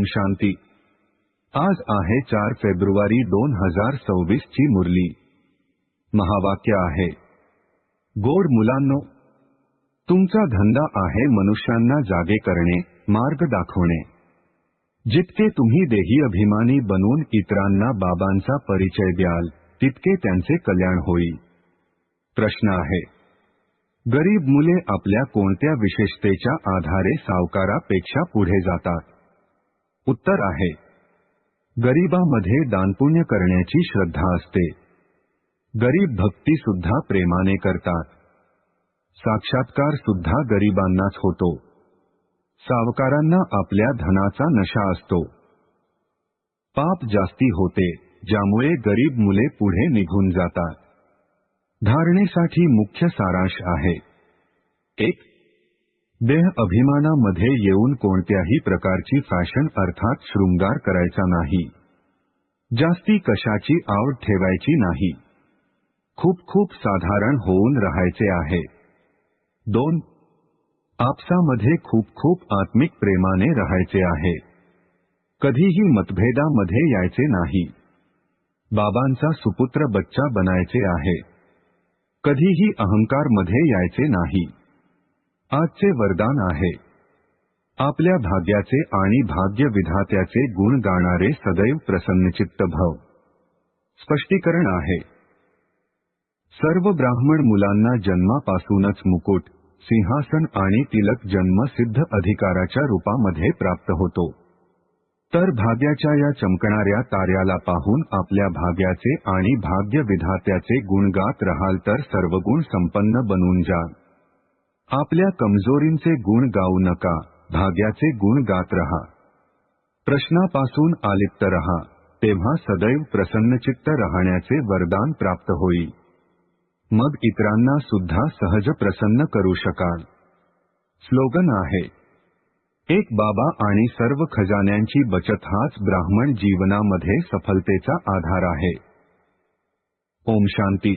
शांती। आज आहे 4 फेब्रुवारी 2026 ची मुरली। महावाक्य आहे, गोड मुलांनो, तुमचा धंदा आहे मनुष्यांना जागे करणे, मार्ग दाखवणे। जितके तुम्ही देही अभिमानी बनून इतरांना बाबांचा परिचय द्याल, तितके त्यांचे कल्याण होईल। प्रश्न आहे, गरीब मुले आपल्या कोणत्या विशेषतेच्या आधारे सावकारापेक्षा पुढे जातात? उत्तर आहे, गरीबामध्ये दानपुण्य करण्याची श्रद्धा असते। गरीब भक्ती सुद्धा प्रेमाने करतात। साक्षात्कार सुद्धा गरीबांनाच होतो। सावकारांना आपल्या धनाचा नशा असतो। पाप जास्ती होते, ज्यामुळे गरीब मुले पुढे निघून जातात। धारणेसाठी मुख्य सारांश आहे, 1. देह अभिमानामध्ये येऊन कोणत्याही प्रकारची फॅशन अर्थात शृंगार करायचा नाही। जास्ती कशाची आवड ठेवायची नाही। खूप साधारण होऊन राहायचे आहे। 2. आपसामध्ये खूप आत्मिक प्रेमाने राहायचे आहे। कधीही मतभेदामध्ये यायचे नाही। बाबांचा सुपुत्र बच्चा बनायचे आहे। कधीही अहंकार मध्ये यायचे नाही। आजचे वरदान आहे, आपल्या भाग्याचे आणि भाग्य विधात्याचे गुण गाणारे सदैव प्रसन्नचित्त भव। स्पष्टीकरण आहे, सर्व ब्राह्मण मुलांना जन्मापासूनच मुकुट, सिंहासन आणि तिलक जन्मसिद्ध अधिकाराच्या रूपामध्ये प्राप्त होतो। तर भाग्याच्या या चमकणाऱ्या ताऱ्याला पाहून आपल्या भाग्याचे आणि भाग्य विधात्याचे गुण गात राहाल तर सर्वगुण संपन्न बनून जाल। आपल्या कमजोरींचे गुण गाऊ नका, भाग्याचे गुण गात रहा। प्रश्नापासून आलिप्त रहा, तेव्हा सदैव प्रसन्नचित्त राहण्याचे वरदान प्राप्त होईल। मग इतरांना सुद्धा सहज प्रसन्न करू शकाल। स्लोगन आहे, एक बाबा आणि सर्व खजान्यांची बचत हाच ब्राह्मण जीवनामध्ये सफलतेचा आधार आहे। ओम शांती।